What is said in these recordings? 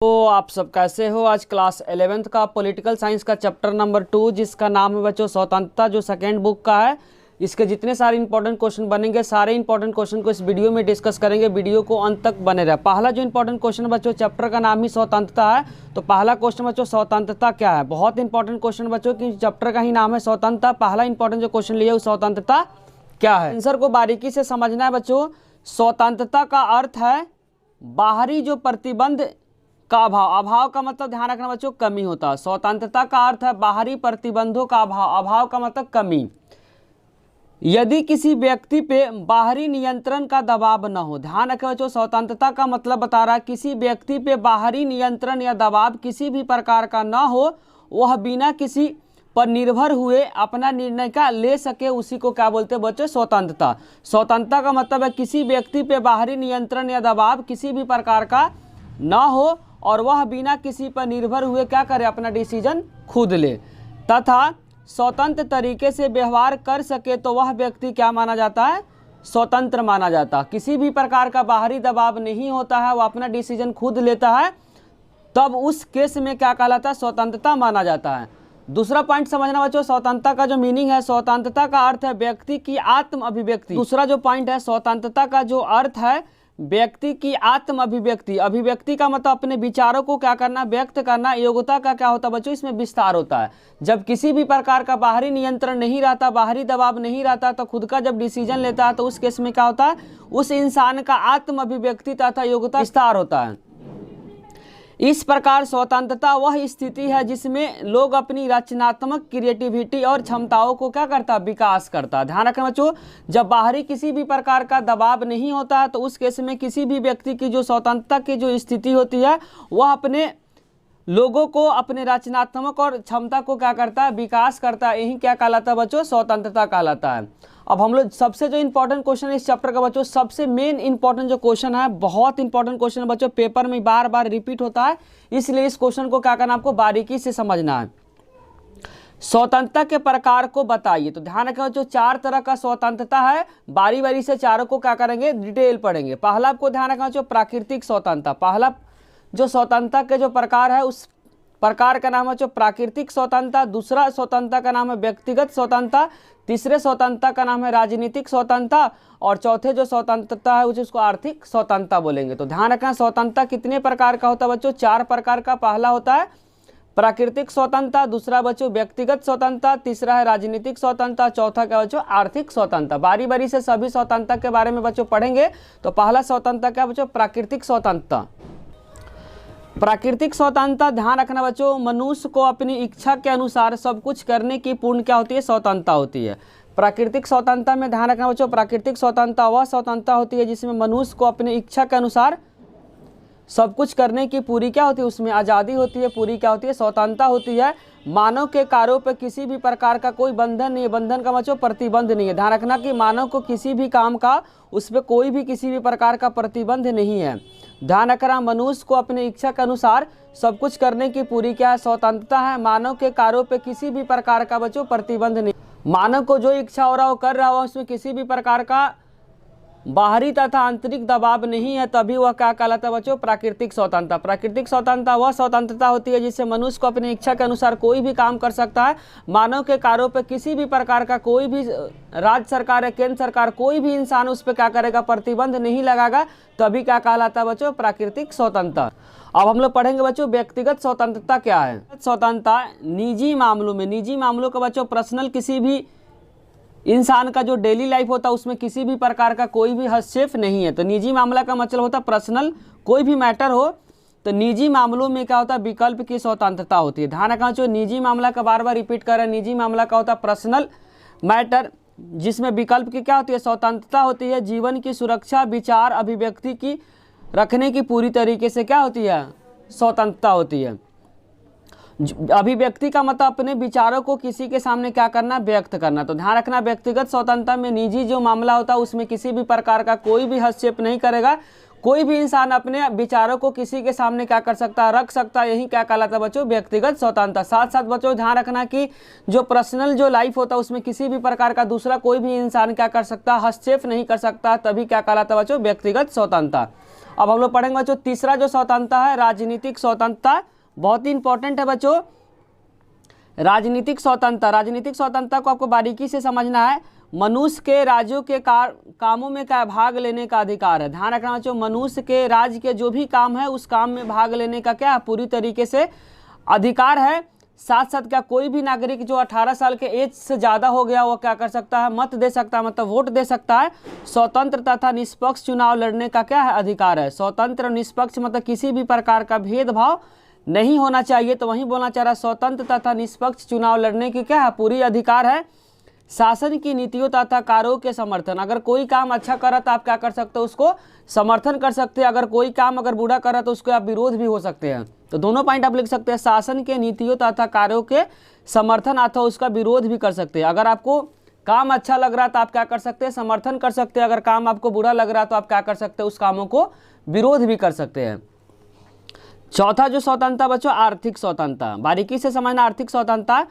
तो आप सब कैसे हो। आज क्लास 11th का पॉलिटिकल साइंस का चैप्टर नंबर 2 जिसका नाम है बच्चों स्वतंत्रता, जो सेकेंड बुक का है। इसके जितने सारे इंपॉर्टेंट क्वेश्चन बनेंगे सारे इंपॉर्टेंट क्वेश्चन को इस वीडियो में डिस्कस करेंगे। वीडियो को अंत तक बने रहे। पहला जो इंपॉर्टेंट क्वेश्चन बच्चों, चैप्टर का नाम ही स्वतंत्रता है, तो पहला क्वेश्चन बच्चों स्वतंत्रता क्या है। बहुत इंपॉर्टेंट क्वेश्चन बच्चों की चैप्टर का ही नाम है स्वतंत्रता। पहला इंपॉर्टेंट जो क्वेश्चन लिया स्वतंत्रता क्या है। आंसर को बारीकी से समझना है बच्चों। स्वतंत्रता का अर्थ है बाहरी जो प्रतिबंध का अभाव। अभाव का मतलब ध्यान रखना बच्चों कमी होता है। स्वतंत्रता का अर्थ है बाहरी प्रतिबंधों का अभाव। अभाव का मतलब कमी। यदि किसी व्यक्ति पे बाहरी नियंत्रण का दबाव न हो। ध्यान रखें बच्चों, स्वतंत्रता का मतलब बता रहा है किसी व्यक्ति पे बाहरी नियंत्रण या दबाव किसी भी प्रकार का न हो, वह बिना किसी पर निर्भर हुए अपना निर्णय का ले सके, उसी को क्या बोलते हैं बच्चों, स्वतंत्रता। स्वतंत्रता का मतलब है किसी व्यक्ति पे बाहरी नियंत्रण या दबाव किसी भी प्रकार का न हो और वह बिना किसी पर निर्भर हुए क्या करे, अपना डिसीजन खुद ले, तथा स्वतंत्र तरीके से व्यवहार कर सके, तो वह व्यक्ति क्या माना जाता है, स्वतंत्र माना जाता है। किसी भी प्रकार का बाहरी दबाव नहीं होता है, वह अपना डिसीजन खुद लेता है, तब उस केस में क्या कहलाता है, स्वतंत्रता माना जाता है। दूसरा पॉइंट समझना बच्चों, स्वतंत्रता का जो मीनिंग है, स्वतंत्रता का अर्थ है व्यक्ति की आत्म अभिव्यक्ति। दूसरा जो पॉइंट है, स्वतंत्रता का जो अर्थ है व्यक्ति की आत्म अभिव्यक्ति। अभिव्यक्ति का मतलब अपने विचारों को क्या करना, व्यक्त करना। योग्यता का क्या होता है बच्चों, इसमें विस्तार होता है। जब किसी भी प्रकार का बाहरी नियंत्रण नहीं रहता, बाहरी दबाव नहीं रहता, तो खुद का जब डिसीजन लेता है, तो उस केस में क्या होता है, उस इंसान का आत्म अभिव्यक्ति तथा योग्यता विस्तार होता है। इस प्रकार स्वतंत्रता वह स्थिति है जिसमें लोग अपनी रचनात्मक क्रिएटिविटी और क्षमताओं को क्या करता, विकास करता। ध्यान रखना बच्चों, जब बाहरी किसी भी प्रकार का दबाव नहीं होता है, तो उस केस में किसी भी व्यक्ति की जो स्वतंत्रता की जो स्थिति होती है, वह अपने लोगों को अपने रचनात्मक और क्षमता को क्या करता है, विकास करता है। यही क्या कहलाता है बच्चों, स्वतंत्रता कहलाता है। अब हम लोग सबसे जो इंपॉर्टेंट क्वेश्चन है इस चैप्टर का बच्चों, सबसे मेन इंपॉर्टेंट जो क्वेश्चन है, बहुत इंपॉर्टेंट क्वेश्चन है बच्चों, पेपर में बार बार रिपीट होता है, इसलिए इस क्वेश्चन को क्या करना, आपको बारीकी से समझना है। स्वतंत्रता के प्रकार को बताइए। तो ध्यान रखें बच्चों, 4 तरह का स्वतंत्रता है। बारी बारी से चारों को क्या करेंगे, डिटेल पढ़ेंगे। पहला आपको ध्यान रखना बच्चों, प्राकृतिक स्वतंत्रता। पहला जो स्वतंत्रता के जो प्रकार है, उस प्रकार का नाम है जो प्राकृतिक स्वतंत्रता। दूसरा स्वतंत्रता का नाम है व्यक्तिगत स्वतंत्रता। तीसरे स्वतंत्रता का नाम है राजनीतिक स्वतंत्रता। और चौथे जो स्वतंत्रता है उसको आर्थिक स्वतंत्रता बोलेंगे। तो ध्यान रखना, स्वतंत्रता कितने प्रकार का होता है बच्चों, 4 प्रकार का। पहला होता है प्राकृतिक स्वतंत्रता, दूसरा बच्चों व्यक्तिगत स्वतंत्रता, तीसरा है राजनीतिक स्वतंत्रता, चौथा क्या बच्चों, आर्थिक स्वतंत्रता। बारी बारी से सभी स्वतंत्रता के बारे में बच्चों पढ़ेंगे। तो पहला स्वतंत्रता क्या बच्चों, प्राकृतिक स्वतंत्रता। प्राकृतिक स्वतंत्रता, ध्यान रखना बच्चों, मनुष्य को अपनी इच्छा के अनुसार सब कुछ करने की पूर्ण क्या होती है, स्वतंत्रता होती है। प्राकृतिक स्वतंत्रता में ध्यान रखना बच्चों, प्राकृतिक स्वतंत्रता वह स्वतंत्रता होती है जिसमें मनुष्य को अपनी इच्छा के अनुसार सब कुछ करने की पूरी क्या होती है, उसमें आज़ादी होती है, पूरी क्या होती है, स्वतंत्रता होती है। मानव के कार्यों पर किसी भी प्रकार का कोई बंधन नहीं है। बंधन का बच्चों प्रतिबंध नहीं है। ध्यान रखना कि मानव को किसी भी काम का उस पर कोई भी किसी भी प्रकार का प्रतिबंध नहीं है। ध्यान रखना, मनुष्य को अपनी इच्छा के अनुसार सब कुछ करने की पूरी क्या है, स्वतंत्रता है। मानव के कार्यों पे किसी भी प्रकार का बच्चों प्रतिबंध नहीं। मानव को जो इच्छा हो रहा हो कर रहा हो, उसमें किसी भी प्रकार का बाहरी तथा आंतरिक दबाव नहीं है, तभी वह क्या कहलाता है बच्चों, प्राकृतिक स्वतंत्रता। प्राकृतिक स्वतंत्रता वह स्वतंत्रता होती है जिससे मनुष्य को अपनी इच्छा के अनुसार कोई भी काम कर सकता है। मानव के कार्यों पर किसी भी प्रकार का कोई भी राज्य सरकार या केंद्र सरकार कोई भी इंसान उस पर क्या करेगा, प्रतिबंध नहीं लगाएगा, तभी क्या कहलाता है बच्चों, प्राकृतिक स्वतंत्रता। अब हम लोग पढ़ेंगे बच्चों व्यक्तिगत स्वतंत्रता क्या है। स्वतंत्रता निजी मामलों में, निजी मामलों का बच्चों पर्सनल, किसी भी इंसान का जो डेली लाइफ होता है उसमें किसी भी प्रकार का कोई भी हस्तक्षेप नहीं है। तो निजी मामला का मतलब होता है पर्सनल, कोई भी मैटर हो तो निजी मामलों में क्या होता है, विकल्प की स्वतंत्रता होती है। ध्यान रखना जो निजी मामला का बार बार रिपीट कर रहे हैं, निजी मामला का होता है पर्सनल मैटर जिसमें विकल्प की क्या होती है, स्वतंत्रता होती है। जीवन की सुरक्षा, विचार अभिव्यक्ति की रखने की पूरी तरीके से क्या होती है, स्वतंत्रता होती है। अभिव्यक्ति का मतलब अपने विचारों को किसी के सामने क्या करना, व्यक्त करना। तो ध्यान रखना व्यक्तिगत स्वतंत्रता में निजी जो मामला होता है उसमें किसी भी प्रकार का कोई भी हस्तक्षेप नहीं करेगा, कोई भी इंसान अपने विचारों को किसी के सामने क्या कर सकता है, रख सकता है, यही क्या कहलाता है बच्चों, व्यक्तिगत स्वतंत्रता। साथ साथ बच्चों ध्यान रखना कि जो पर्सनल जो लाइफ होता है उसमें किसी भी प्रकार का दूसरा कोई भी इंसान क्या कर सकता है, हस्तक्षेप नहीं कर सकता, तभी क्या कहलाता है बच्चों, व्यक्तिगत स्वतंत्रता। अब हम लोग पढ़ेंगे बच्चों तीसरा जो स्वतंत्रता है, राजनीतिक स्वतंत्रता। बहुत ही इंपॉर्टेंट है बच्चों राजनीतिक स्वतंत्रता। राजनीतिक स्वतंत्रता को आपको बारीकी से समझना है। मनुष्य के राज्यों के कामों में क्या भाग लेने का अधिकार है। ध्यान रखना बच्चों, मनुष्य के राज्य के जो भी काम है उस काम में भाग लेने का क्या पूरी तरीके से अधिकार है। साथ साथ क्या कोई भी नागरिक जो 18 साल के एज से ज़्यादा हो गया वो क्या कर सकता है, मत दे सकता है, मतलब वोट दे सकता है। स्वतंत्र तथा निष्पक्ष चुनाव लड़ने का क्या है, अधिकार है। स्वतंत्र निष्पक्ष मतलब किसी भी प्रकार का भेदभाव नहीं होना चाहिए, तो वहीं बोलना चाह रहा है स्वतंत्र तथा निष्पक्ष चुनाव लड़ने की क्या है पूरी अधिकार है। शासन की नीतियों तथा कार्यों के समर्थन, अगर कोई काम अच्छा करा तो आप क्या कर सकते हो, उसको समर्थन कर सकते हैं। अगर कोई काम अगर बुरा करा तो उसको आप विरोध भी हो सकते हैं। तो दोनों पॉइंट आप लिख सकते हैं, शासन के नीतियों तथा कार्यों के समर्थन अथवा उसका विरोध भी कर सकते हैं। अगर आपको काम अच्छा लग रहा है तो आप क्या कर सकते हैं, समर्थन कर सकते हैं। अगर काम आपको बुरा लग रहा है तो आप क्या कर सकते हैं, उस कामों को विरोध भी कर सकते हैं। चौथा जो स्वतंत्रता बच्चों, आर्थिक स्वतंत्रता। बारीकी से समझना, आर्थिक स्वतंत्रता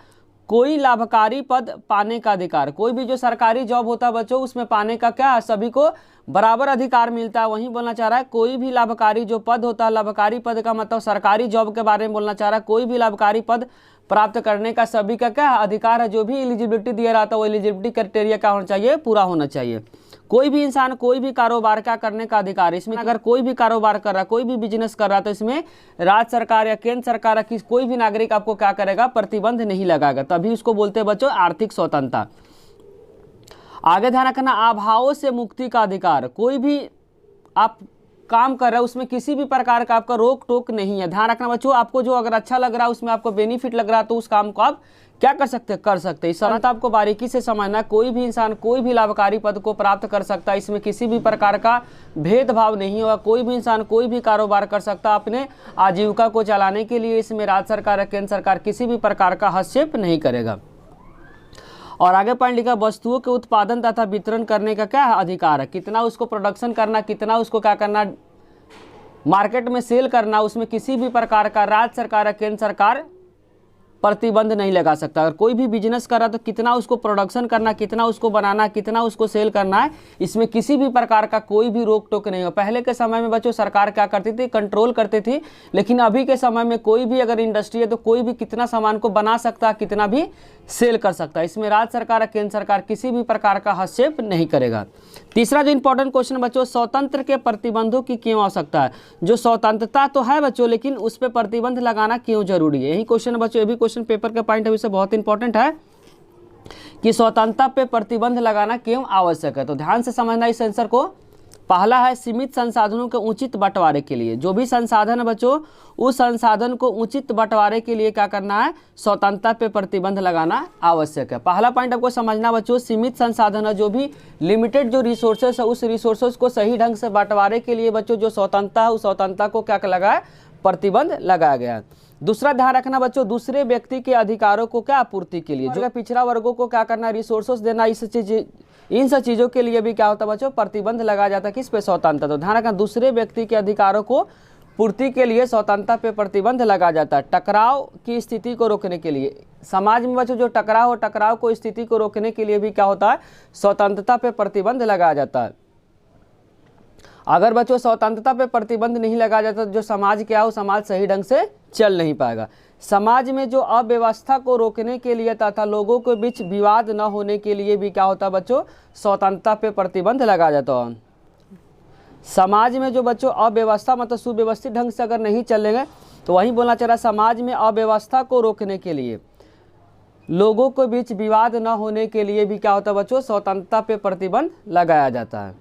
कोई लाभकारी पद पाने का अधिकार। कोई भी जो सरकारी जॉब होता है बच्चों उसमें पाने का क्या है, सभी को बराबर अधिकार मिलता है। वहीं बोलना चाह रहा है कोई भी लाभकारी जो पद होता है, लाभकारी पद का मतलब सरकारी जॉब के बारे में बोलना चाह रहा है। कोई भी लाभकारी पद प्राप्त करने का सभी का क्या अधिकार है। जो भी एलिजिबिलिटी दिया रहा था वो एलिजिबिलिटी क्राइटेरिया क्या होना चाहिए, पूरा होना चाहिए। कोई भी इंसान कोई भी कारोबार क्या करने का अधिकार है। इसमें अगर कोई भी कारोबार कर रहा है, कोई भी बिजनेस कर रहा है तो इसमें राज्य सरकार या केंद्र सरकार या कोई भी नागरिक आपको क्या करेगा, प्रतिबंध नहीं लगाएगा, तभी उसको बोलते हैं बच्चों आर्थिक स्वतंत्रता। आगे ध्यान रखना, अभावों से मुक्ति का अधिकार। कोई भी आप काम कर रहे हो उसमें किसी भी प्रकार का आपका रोक टोक नहीं है। ध्यान रखना बच्चों, आपको जो अगर अच्छा लग रहा है उसमें आपको बेनिफिट लग रहा है तो उस काम को आप क्या कर सकते हैं, कर सकते हैं। इस शर्त आपको बारीकी से समझना, कोई भी इंसान कोई भी लाभकारी पद को प्राप्त कर सकता है। इसमें किसी भी प्रकार का भेदभाव नहीं होगा। कोई भी इंसान कोई भी कारोबार कर सकता है अपने आजीविका को चलाने के लिए। इसमें राज्य सरकार या केंद्र सरकार किसी भी प्रकार का हस्तक्षेप नहीं करेगा। और आगे पॉइंट लिखा, वस्तुओं के उत्पादन तथा वितरण करने का क्या अधिकार है। कितना उसको प्रोडक्शन करना, कितना उसको क्या करना, मार्केट में सेल करना, उसमें किसी भी प्रकार का राज्य सरकार या केंद्र सरकार प्रतिबंध नहीं लगा सकता। अगर कोई भी बिजनेस कर रहा तो कितना उसको प्रोडक्शन करना, कितना उसको बनाना, कितना उसको सेल करना है, इसमें किसी भी प्रकार का कोई भी रोक टोक नहीं हो। पहले के समय में बच्चों सरकार क्या करती थी, कंट्रोल करती थी, लेकिन अभी के समय में कोई भी अगर इंडस्ट्री है तो कोई भी कितना सामान को बना सकता है, कितना भी सेल कर सकता है। इसमें राज्य सरकार या केंद्र सरकार किसी भी प्रकार का हस्तक्षेप नहीं करेगा। तीसरा जो इंपॉर्टेंट क्वेश्चन बच्चों, स्वतंत्र के प्रतिबंधों की क्यों आवश्यकता है। जो स्वतंत्रता तो है बच्चों, लेकिन उस पर प्रतिबंध लगाना क्यों जरूरी है। यही क्वेश्चन बच्चों, ये भी क्वेश्चन पेपर का पॉइंट है, बहुत इंपॉर्टेंट है कि स्वतंत्रता पे प्रतिबंध लगाना क्यों आवश्यक है। तो ध्यान से समझना इस आंसर को। पहला है सीमित संसाधनों के उचित बंटवारे के लिए। जो भी संसाधन है बच्चों, उस संसाधन को उचित बंटवारे के लिए क्या करना है, स्वतंत्रता पे प्रतिबंध लगाना आवश्यक है। पहला पॉइंट आपको समझना बच्चों, सीमित संसाधन है, जो भी लिमिटेड जो रिसोर्सेस है उस रिसोर्सेस को सही ढंग से बंटवारे के लिए बच्चों जो स्वतंत्रता है उस स्वतंत्रता को क्या लगाया, प्रतिबंध लगाया गया। दूसरा ध्यान रखना बच्चों, दूसरे व्यक्ति के अधिकारों को क्या आपूर्ति के लिए, जो पिछड़ा वर्गों को क्या करना, रिसोर्सेस देना, इन सब चीज़ों के लिए भी क्या होता है बच्चों, प्रतिबंध लगाया जाता है। किस पे, स्वतंत्रता। तो ध्यान रखना, दूसरे व्यक्ति के अधिकारों को पूर्ति के लिए स्वतंत्रता पे प्रतिबंध लगाया जाता है। टकराव की स्थिति को रोकने के लिए, समाज में बच्चों जो टकराव हो, टकराव को स्थिति को रोकने के लिए भी क्या होता है, स्वतंत्रता पे प्रतिबंध लगाया जाता है। अगर बच्चों स्वतंत्रता पे प्रतिबंध नहीं लगाया जाता तो जो समाज क्या हो, समाज सही ढंग से चल नहीं पाएगा। समाज में जो अव्यवस्था को रोकने के लिए तथा लोगों के बीच विवाद न होने के लिए भी क्या होता है बच्चों, स्वतंत्रता पे प्रतिबंध लगाया जाता है। समाज में जो बच्चों अव्यवस्था मतलब सुव्यवस्थित ढंग से अगर नहीं चलेंगे तो वहीं बोलना चाह रहा, समाज में अव्यवस्था को रोकने के लिए, लोगों के बीच विवाद न होने के लिए भी क्या होता है बच्चों, स्वतंत्रता पे प्रतिबंध लगाया जाता है।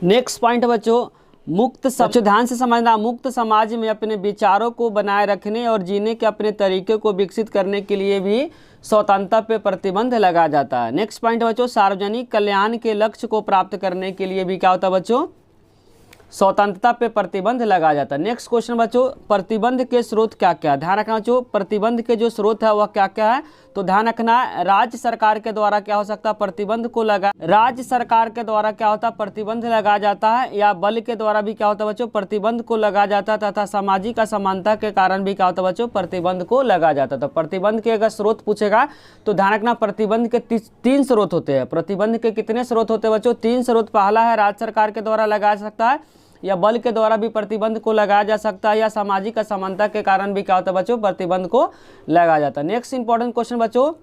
नेक्स्ट पॉइंट बच्चों, मुक्त बच्चों ध्यान से समझना, मुक्त समाज में अपने विचारों को बनाए रखने और जीने के अपने तरीके को विकसित करने के लिए भी स्वतंत्रता पे प्रतिबंध लगाया जाता है। नेक्स्ट पॉइंट बच्चों, सार्वजनिक कल्याण के लक्ष्य को प्राप्त करने के लिए भी क्या होता है बच्चों, स्वतंत्रता पे प्रतिबंध लगाया जाता है। नेक्स्ट क्वेश्चन बच्चों, प्रतिबंध के स्रोत क्या क्या है? ध्यान रखना बच्चों, प्रतिबंध के जो स्रोत है वह क्या क्या है? तो ध्यान रखना, राज्य सरकार के द्वारा क्या हो सकता है? प्रतिबंध को राज्य सरकार के द्वारा क्या होता है? प्रतिबंध लगाया जाता है, या बल के द्वारा भी क्या होता है बच्चों? प्रतिबंध को लगाया जाता है, तथा सामाजिक असमानता के कारण भी क्या होता है बच्चों? प्रतिबंध को लगाया जाता है। तो प्रतिबंध के अगर स्रोत पूछेगा तो ध्यान रखना, प्रतिबंध के 3 स्रोत होते हैं। प्रतिबंध के कितने स्रोत होते हैं बच्चों? 3 स्रोत। पहला है राज्य सरकार के द्वारा लगाया सकता है, या बल के द्वारा भी प्रतिबंध को लगाया जा सकता है, या सामाजिक असमानता के कारण भी क्या होता है बच्चों? प्रतिबंध को लगाया जाता है। नेक्स्ट इंपॉर्टेंट क्वेश्चन बच्चों,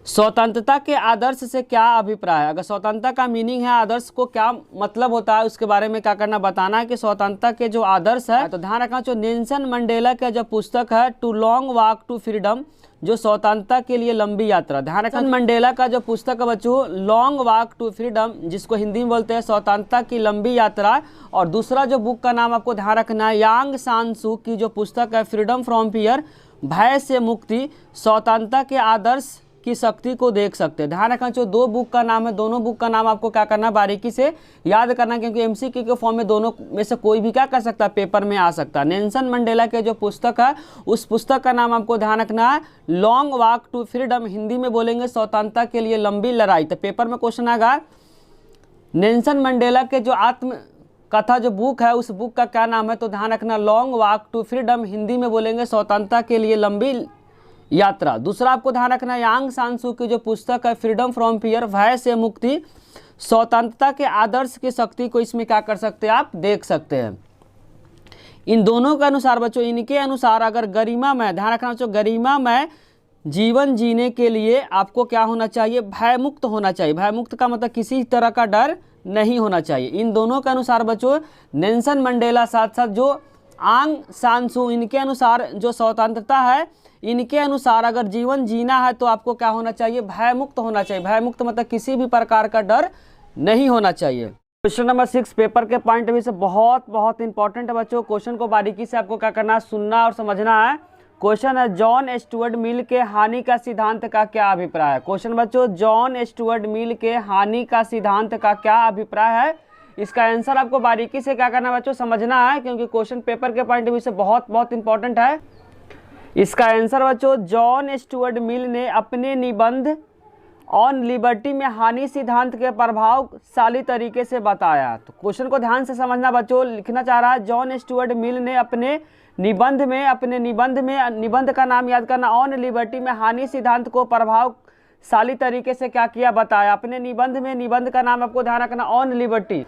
स्वतंत्रता के आदर्श से क्या अभिप्राय है? अगर स्वतंत्रता का मीनिंग है, आदर्श को क्या मतलब होता है, उसके बारे में क्या करना, बताना है कि स्वतंत्रता के जो आदर्श है। तो ध्यान रखना, जो नेल्सन मंडेला का जो पुस्तक है to long walk to freedom, जो स्वतंत्रता के लिए लंबी यात्रा, ध्यान रखना मंडेला का जो पुस्तक है बच्चों लॉन्ग वॉक टू फ्रीडम, जिसको हिंदी में बोलते हैं स्वतंत्रता की लंबी यात्रा। और दूसरा जो बुक का नाम आपको ध्यान रखना है, यांग सान सू की जो पुस्तक है फ्रीडम फ्रॉम फियर, भय से मुक्ति, स्वतंत्रता के आदर्श की शक्ति को देख सकते हैं। ध्यान रखना, जो 2 बुक का नाम है, दोनों बुक का नाम आपको क्या करना, बारीकी से याद करना, क्योंकि एमसीक्यू के फॉर्म में दोनों में से कोई भी क्या कर सकता है, पेपर में आ सकता है। नेल्सन मंडेला के जो पुस्तक है, उस पुस्तक का नाम आपको ध्यान रखना है long walk to freedom, Hindi में बोलेंगे स्वतंत्रता के लिए लंबी लड़ाई। तो पेपर में क्वेश्चन आएगा, नेल्सन मंडेला के जो आत्म कथा जो बुक है, उस बुक का क्या नाम है? तो ध्यान रखना, long walk to freedom, Hindi में बोलेंगे स्वतंत्रता के लिए लंबी यात्रा। दूसरा आपको ध्यान रखना, यांग सान सू की जो पुस्तक है फ्रीडम फ्रॉम फियर, भय से मुक्ति, स्वतंत्रता के आदर्श की शक्ति को इसमें क्या कर सकते हैं, आप देख सकते हैं। इन दोनों के अनुसार बच्चों, इनके अनुसार अगर गरिमा में, ध्यान रखना बच्चों, गरिमा में जीवन जीने के लिए आपको क्या होना चाहिए? भय मुक्त होना चाहिए। भय मुक्त का मतलब किसी तरह का डर नहीं होना चाहिए। इन दोनों के अनुसार बच्चों, नेल्सन मंडेला साथ साथ जो आंग सान सू, इनके अनुसार जो स्वतंत्रता है, इनके अनुसार अगर जीवन जीना है तो आपको क्या होना चाहिए? भय मुक्त होना चाहिए। भय मुक्त मतलब किसी भी प्रकार का डर नहीं होना चाहिए। क्वेश्चन नंबर 6 पेपर के पॉइंट ऑफ व्यू से बहुत इंपॉर्टेंट है बच्चों। क्वेश्चन को बारीकी से आपको क्या करना है, सुनना और समझना है। क्वेश्चन है, जॉन स्टुअर्ट मिल के हानि का सिद्धांत का क्या अभिप्राय है? क्वेश्चन बच्चों, जॉन स्टुअर्ट मिल के हानि का सिद्धांत का क्या अभिप्राय है? इसका आंसर आपको बारीकी से क्या करना है बच्चों, समझना है, क्योंकि क्वेश्चन पेपर के पॉइंट ऑफ व्यू से बहुत इंपॉर्टेंट है। इसका आंसर बच्चों, जॉन स्टुअर्ट मिल ने अपने निबंध ऑन लिबर्टी में हानि सिद्धांत के प्रभावशाली तरीके से बताया। तो क्वेश्चन को ध्यान से समझना बच्चों, लिखना चाह रहा है, जॉन स्टुअर्ट मिल ने अपने निबंध का नाम याद करना, ऑन लिबर्टी में हानि सिद्धांत को प्रभावशाली तरीके से क्या किया, बताया। अपने निबंध का नाम आपको ध्यान रखना, ऑन लिबर्टी।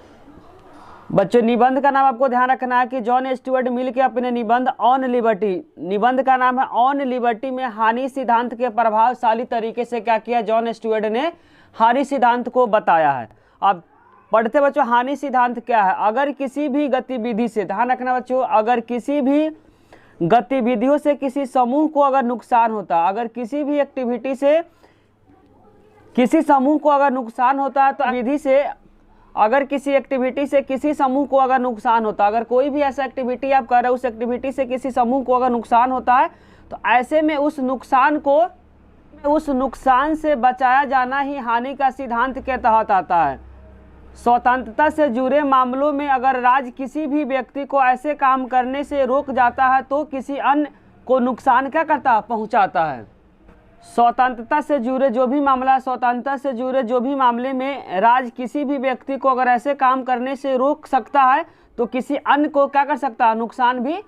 बच्चों निबंध का नाम आपको ध्यान रखना है कि जॉन स्टुअर्ट मिल के अपने निबंध ऑन लिबर्टी, निबंध का नाम है ऑन लिबर्टी में हानि सिद्धांत के प्रभावशाली तरीके से क्या किया, जॉन स्टुअर्ट ने हानि सिद्धांत को बताया है। अब पढ़ते बच्चों, हानि सिद्धांत क्या है? अगर किसी भी गतिविधि से, ध्यान रखना बच्चों, अगर किसी भी गतिविधियों से किसी समूह को अगर नुकसान होता, अगर किसी भी एक्टिविटी से किसी समूह को अगर नुकसान होता है, तो विधि से अगर किसी एक्टिविटी से किसी समूह को अगर नुकसान होता है, अगर कोई भी ऐसा एक्टिविटी आप कर रहे हो, उस एक्टिविटी से किसी समूह को अगर नुकसान होता है, तो ऐसे में उस नुकसान से बचाया जाना ही हानि का सिद्धांत के तहत आता है। स्वतंत्रता से जुड़े मामलों में अगर राज्य किसी भी व्यक्ति को ऐसे काम करने से रोक जाता है तो किसी अन्य को नुकसान क्या करता है, पहुंचाता है। स्वतंत्रता से जुड़े जो भी मामला, स्वतंत्रता से जुड़े जो भी मामले में राज्य किसी भी व्यक्ति को अगर ऐसे काम करने से रोक सकता है तो किसी अन्य को क्या कर सकता है, नुकसान भी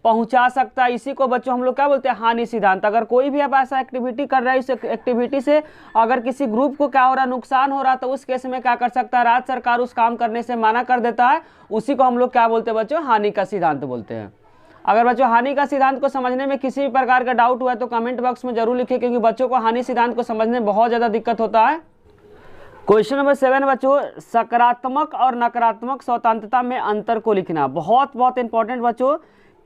पहुंचा सकता है। इसी को बच्चों हम लोग क्या बोलते हैं, हानि सिद्धांत। अगर कोई भी आप ऐसा एक्टिविटी कर रहा है, उस एक्टिविटी से अगर किसी ग्रुप को क्या हो रहा है, नुकसान हो रहा है, तो उस केस में क्या कर सकता है, राज्य सरकार उस काम करने से मना कर देता है। उसी को हम लोग क्या बोलते हैं बच्चों, हानि का सिद्धांत बोलते हैं। अगर बच्चों हानि का सिद्धांत को समझने में किसी भी प्रकार का डाउट हुआ है तो कमेंट बॉक्स में जरूर लिखें, क्योंकि बच्चों को हानि सिद्धांत को समझने में बहुत ज़्यादा दिक्कत होता है। क्वेश्चन नंबर 7 बच्चों, सकारात्मक और नकारात्मक स्वतंत्रता में अंतर को लिखना। बहुत इंपॉर्टेंट बच्चों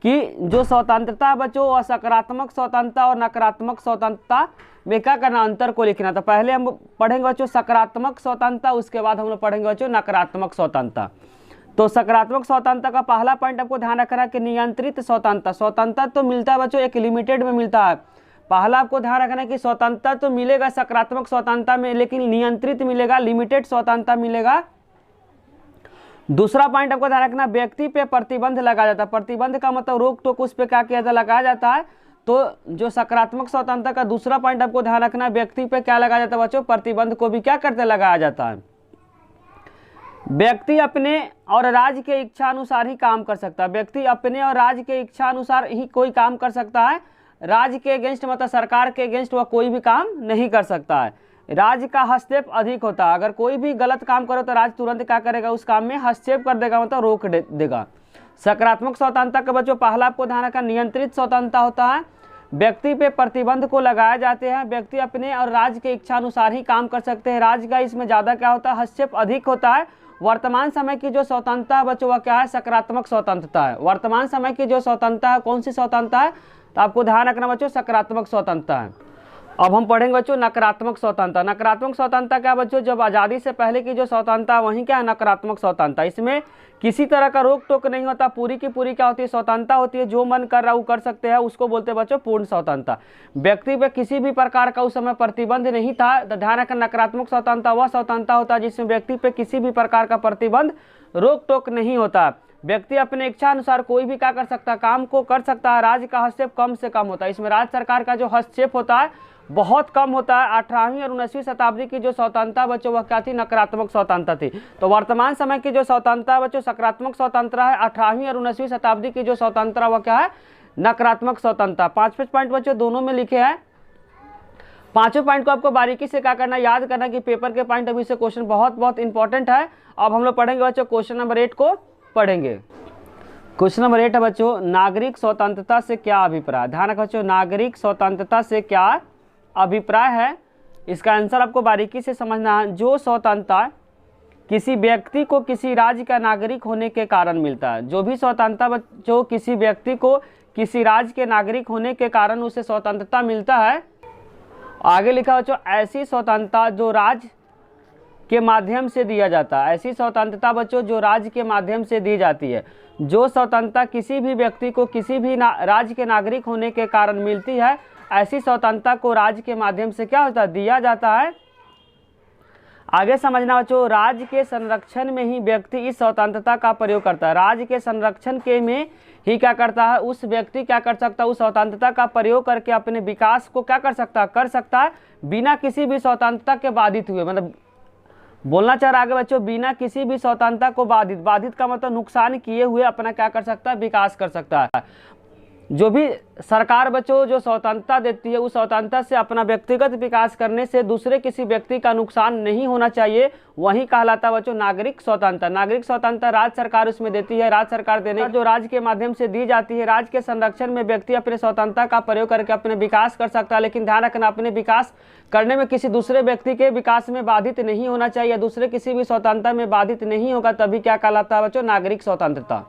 कि जो स्वतंत्रता है बच्चों, वह सकारात्मक स्वतंत्रता और नकारात्मक स्वतंत्रता में क्या करना, अंतर को लिखना। तो पहले हम पढ़ेंगे बच्चों सकारात्मक स्वतंत्रता, उसके बाद हम लोग पढ़ेंगे बच्चों नकारात्मक स्वतंत्रता। तो सकारात्मक स्वतंत्रता का पहला पॉइंट आपको ध्यान रखना कि नियंत्रित स्वतंत्रता। स्वतंत्रता तो मिलता है बच्चों, एक लिमिटेड में मिलता है। पहला आपको ध्यान रखना कि स्वतंत्रता तो मिलेगा सकारात्मक स्वतंत्रता में, लेकिन नियंत्रित मिलेगा, लिमिटेड स्वतंत्रता मिलेगा दूसरा पॉइंट आपको ध्यान रखना, व्यक्ति पे प्रतिबंध लगाया जाता है। प्रतिबंध का मतलब रोक टोक, उस पे क्या किया जाता, लगाया जाता है। तो जो सकारात्मक स्वतंत्रता का दूसरा पॉइंट आपको ध्यान रखना, व्यक्ति पे क्या लगाया जाता है बच्चों, प्रतिबंध को भी क्या करते, लगाया जाता है। व्यक्ति अपने और राज्य के इच्छा अनुसार ही काम कर सकता है। व्यक्ति अपने और राज्य के इच्छा अनुसार ही कोई काम कर सकता है। राज्य के अगेंस्ट मतलब सरकार के अगेंस्ट वह कोई भी काम नहीं कर सकता है। राज्य का हस्तक्षेप अधिक होता है। अगर कोई भी गलत काम करो तो राज्य तुरंत क्या करेगा, उस काम में हस्तक्षेप कर देगा, मतलब रोक देगा। सकारात्मक स्वतंत्रता का बच्चों पहला आपको ध्यान रखना, नियंत्रित स्वतंत्रता होता है। व्यक्ति पे प्रतिबंध को लगाए जाते हैं। व्यक्ति अपने और राज्य के इच्छा अनुसार ही काम कर सकते हैं। राज्य का इसमें ज़्यादा क्या होता है, हस्तक्षेप अधिक होता है। वर्तमान समय की जो स्वतंत्रता है बच्चों वह क्या है, सकारात्मक स्वतंत्रता है। वर्तमान समय की जो स्वतंत्रता है कौन सी स्वतंत्रता है, तो आपको ध्यान रखना बच्चों सकारात्मक स्वतंत्रता है। अब हम पढ़ेंगे बच्चों नकारात्मक स्वतंत्रता। नकारात्मक स्वतंत्रता क्या बच्चों, जब आज़ादी से पहले की जो स्वतंत्रता वहीं क्या है, नकारात्मक स्वतंत्रता। इसमें किसी तरह का रोक टोक नहीं होता, पूरी की पूरी क्या होती है, स्वतंत्रता होती है। जो मन कर रहा वो कर सकते हैं, उसको बोलते हैं बच्चों पूर्ण स्वतंत्रता। व्यक्ति पे किसी भी प्रकार का उस समय प्रतिबंध नहीं था। तो ध्यान रखना, नकारात्मक स्वतंत्रता वह स्वतंत्रता होता है जिसमें व्यक्ति पे किसी भी प्रकार का प्रतिबंध, रोक टोक नहीं होता। व्यक्ति अपने इच्छा अनुसार कोई भी क्या कर सकता है, काम को कर सकता है। राज्य का हस्तक्षेप कम से कम होता है। इसमें राज्य सरकार का जो हस्तक्षेप होता है बहुत कम होता है। 18वीं और 19वीं शताब्दी की जो स्वतंत्रता बच्चों वह क्या थी, नकारात्मक स्वतंत्रता थी। तो वर्तमान समय की जो स्वतंत्रता बच्चों सकारात्मक स्वतंत्रता है। 18वीं और 19वीं शताब्दी की जो स्वतंत्रता वह क्या है, नकारात्मक स्वतंत्रता। 5 पॉइंट बच्चों दोनों में लिखे हैं। पांचों पॉइंट को आपको बारीकी से क्या करना, याद करना कि पेपर के पॉइंट अभी से क्वेश्चन बहुत इंपॉर्टेंट है। अब हम लोग पढ़ेंगे बच्चों क्वेश्चन नंबर 8 को पढ़ेंगे। क्वेश्चन नंबर 8 है बच्चों, नागरिक स्वतंत्रता से क्या अभिप्राय। ध्यान रखो बच्चों, नागरिक स्वतंत्रता से क्या अभिप्राय है। इसका आंसर आपको बारीकी से समझना है। जो स्वतंत्रता किसी व्यक्ति को किसी राज्य का नागरिक होने के कारण मिलता है, जो भी स्वतंत्रता जो किसी व्यक्ति को किसी राज्य के नागरिक होने के कारण उसे स्वतंत्रता मिलता है, आगे लिखा बच्चों, ऐसी स्वतंत्रता जो राज्य के माध्यम से दिया जाता है। ऐसी स्वतंत्रता बच्चों जो राज्य के माध्यम से दी जाती है। जो स्वतंत्रता किसी भी व्यक्ति को किसी भी राज्य के नागरिक होने के कारण मिलती है, ऐसी स्वतंत्रता को राज्य के माध्यम से क्या होता है, दिया जाता है। आगे समझना बच्चों, राज्य के संरक्षण में ही व्यक्ति इस स्वतंत्रता का प्रयोग करता है। राज्य के संरक्षण के में ही क्या करता है, उस व्यक्ति क्या कर सकता है, उस स्वतंत्रता का प्रयोग करके अपने विकास को क्या कर सकता है बिना किसी भी स्वतंत्रता के बाधित हुए। मतलब बोलना चाह रहा आगे बच्चों, बिना किसी भी स्वतंत्रता को बाधित का मतलब नुकसान किए हुए अपना क्या कर सकता है, विकास कर सकता है। जो भी सरकार बच्चों जो स्वतंत्रता देती है, उस स्वतंत्रता से अपना व्यक्तिगत विकास करने से दूसरे किसी व्यक्ति का नुकसान नहीं होना चाहिए, वही कहलाता बच्चों नागरिक स्वतंत्रता। नागरिक स्वतंत्रता राज्य सरकार उसमें देती है। राज्य सरकार देने जो राज्य के माध्यम से दी जाती है। राज्य के संरक्षण में व्यक्ति अपने स्वतंत्रता का प्रयोग करके अपने विकास कर सकता है, लेकिन ध्यान रखना अपने विकास करने में किसी दूसरे व्यक्ति के विकास में बाधित नहीं होना चाहिए। दूसरे किसी भी स्वतंत्रता में बाधित नहीं होगा, तभी क्या कहलाता है बच्चों, नागरिक स्वतंत्रता।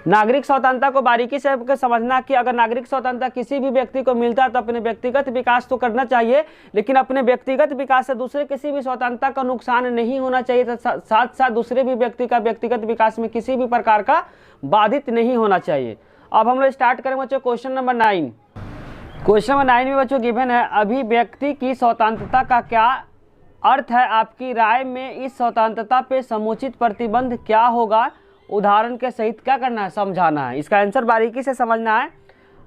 नागरिक स्वतंत्रता को बारीकी से समझना कि अगर नागरिक स्वतंत्रता किसी भी व्यक्ति को मिलता है तो अपने व्यक्तिगत विकास तो करना चाहिए, लेकिन अपने व्यक्तिगत विकास से दूसरे किसी भी स्वतंत्रता का नुकसान नहीं होना चाहिए। तो साथ साथ दूसरे भी व्यक्ति का व्यक्तिगत विकास में किसी भी प्रकार का बाधित नहीं होना चाहिए। अब हम लोग स्टार्ट करेंगे बच्चों क्वेश्चन नंबर 9। क्वेश्चन नंबर 9 में बच्चों गिवन है, अभिव्यक्ति की स्वतंत्रता का क्या अर्थ है। आपकी राय में इस स्वतंत्रता पे समुचित प्रतिबंध क्या होगा, उदाहरण के सहित क्या करना है, समझाना है। इसका आंसर बारीकी से समझना है।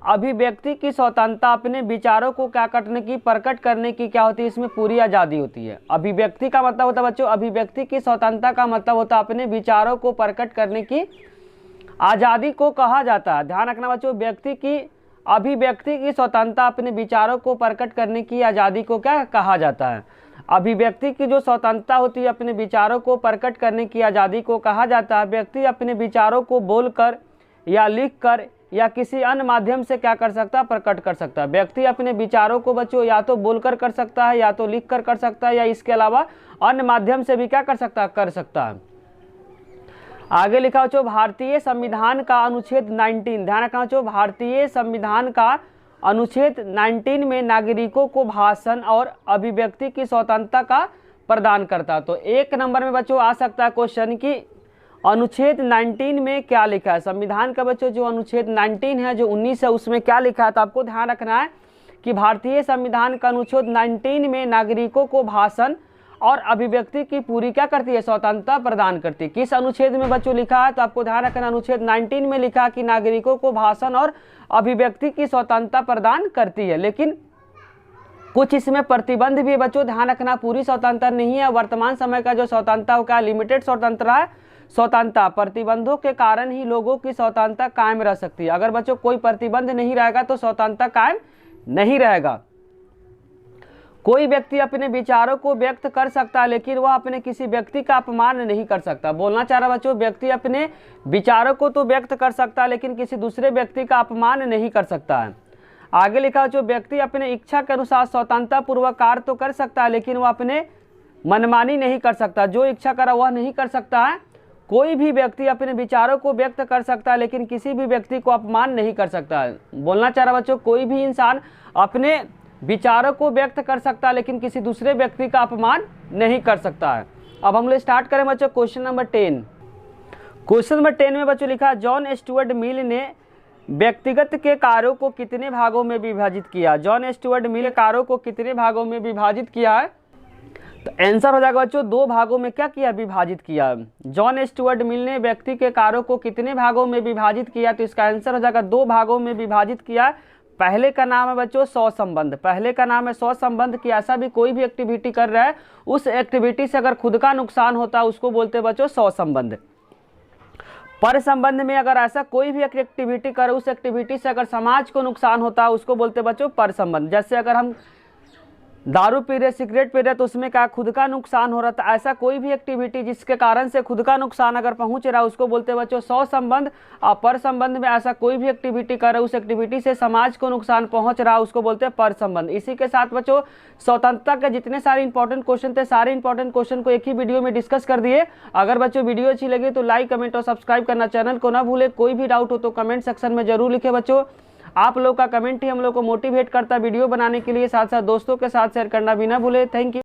अभिव्यक्ति की स्वतंत्रता अपने विचारों को क्या करने की, प्रकट करने की क्या होती है, इसमें पूरी आज़ादी होती है। अभिव्यक्ति का मतलब होता है बच्चों, अभिव्यक्ति की स्वतंत्रता का मतलब होता है अपने विचारों को प्रकट करने की आज़ादी को कहा जाता है। ध्यान रखना बच्चों, व्यक्ति की अभिव्यक्ति की स्वतंत्रता अपने विचारों को प्रकट करने की आज़ादी को क्या कहा जाता है। अभिव्यक्ति की जो स्वतंत्रता होती है अपने विचारों को प्रकट करने की आज़ादी को कहा जाता है। व्यक्ति अपने विचारों को बोलकर या लिखकर या किसी अन्य माध्यम से क्या कर सकता है, प्रकट कर सकता है। व्यक्ति अपने विचारों को बच्चों या तो बोलकर कर सकता है, या तो लिखकर कर सकता है, या इसके अलावा अन्य माध्यम से भी क्या कर सकता है, कर सकता है। आगे लिखा बच्चों, भारतीय संविधान का अनुच्छेद 19, ध्यान रखना बच्चों, भारतीय संविधान का अनुच्छेद 19 में नागरिकों को भाषण और अभिव्यक्ति की स्वतंत्रता का प्रदान करता है। तो 1 नंबर में बच्चों आ सकता है क्वेश्चन की अनुच्छेद 19 में क्या लिखा है। संविधान का बच्चों जो अनुच्छेद 19 है, जो 19 है, उसमें क्या लिखा है। तो आपको ध्यान रखना है कि भारतीय संविधान का अनुच्छेद 19 में नागरिकों को भाषण और अभिव्यक्ति की पूरी क्या करती है, स्वतंत्रता प्रदान करती है। किस अनुच्छेद में बच्चों लिखा है, तो आपको ध्यान रखना अनुच्छेद 19 में लिखा कि नागरिकों को भाषण और अभिव्यक्ति की स्वतंत्रता प्रदान करती है। लेकिन कुछ इसमें प्रतिबंध भी है बच्चों, ध्यान रखना, पूरी स्वतंत्रता नहीं है। वर्तमान समय का जो स्वतंत्रता हो क्या, लिमिटेड स्वतंत्रता है। स्वतंत्रता प्रतिबंधों के कारण ही लोगों की स्वतंत्रता कायम रह सकती है। अगर बच्चों कोई प्रतिबंध नहीं रहेगा तो स्वतंत्रता कायम नहीं रहेगा। कोई व्यक्ति अपने विचारों को व्यक्त कर सकता है, लेकिन वह अपने किसी व्यक्ति का अपमान नहीं कर सकता। बोलना चाह रहा बच्चों, व्यक्ति अपने विचारों को तो व्यक्त कर सकता है, लेकिन किसी दूसरे व्यक्ति का अपमान नहीं कर सकता है। आगे लिखा, जो व्यक्ति अपने इच्छा के अनुसार स्वतंत्रता पूर्वक कार्य तो कर सकता है, लेकिन वह अपने मनमानी नहीं कर सकता। जो इच्छा करा वह नहीं कर सकता है। कोई भी व्यक्ति अपने विचारों को व्यक्त कर सकता है, लेकिन किसी भी व्यक्ति को अपमान नहीं कर सकता है। बोलना चाह रहा बच्चों, कोई भी इंसान अपने विचारों को व्यक्त कर सकता है, लेकिन किसी दूसरे व्यक्ति का अपमान नहीं कर सकता है। अब हम लोग स्टार्ट करें बच्चों क्वेश्चन नंबर 10। क्वेश्चन नंबर 10 में बच्चों लिखा, जॉन स्टुअर्ट मिल ने व्यक्तिगत के कार्यों को कितने भागों में विभाजित किया। जॉन स्टुअर्ट मिल कार्यों को कितने भागों में विभाजित किया है, तो आंसर हो जाएगा बच्चों 2 भागों में क्या किया, विभाजित किया। जॉन स्टुअर्ट मिल ने व्यक्ति के कार्यों को कितने भागों में विभाजित किया, तो इसका आंसर हो जाएगा 2 भागों में विभाजित किया। पहले का नाम है बच्चों सहसंबंध, पहले का नाम है सहसंबंध कि ऐसा भी कोई भी एक्टिविटी कर रहा है, उस एक्टिविटी से अगर खुद का नुकसान होता है उसको बोलते हैं बच्चों सहसंबंध। पर संबंध में अगर ऐसा कोई भी एक्टिविटी करे, उस एक्टिविटी से अगर समाज को नुकसान होता है उसको बोलते हैं बच्चों पर संबंध। जैसे अगर हम दारू पी रहे, सिगरेट पी रहे, तो उसमें क्या खुद का नुकसान हो रहा था। ऐसा कोई भी एक्टिविटी जिसके कारण से खुद का नुकसान अगर पहुंच रहा है उसको बोलते हैं बच्चों सहसंबंध। और पर संबंध में ऐसा कोई भी एक्टिविटी कर रहा है, उस एक्टिविटी से समाज को नुकसान पहुंच रहा है उसको बोलते हैं पर संबंध। इसी के साथ बच्चों स्वतंत्रता के जितने सारे इंपॉर्टेंट क्वेश्चन थे, सारे इंपॉर्टेंट क्वेश्चन को एक ही वीडियो में डिस्कस कर दिए। अगर बच्चों वीडियो अच्छी लगी तो लाइक, कमेंट और सब्सक्राइब करना चैनल को ना भूले। कोई भी डाउट हो तो कमेंट सेक्शन में जरूर लिखे बच्चों। आप लोग का कमेंट ही हम लोग को मोटिवेट करता है वीडियो बनाने के लिए। साथ साथ दोस्तों के साथ शेयर करना भी ना भूले। Thank you.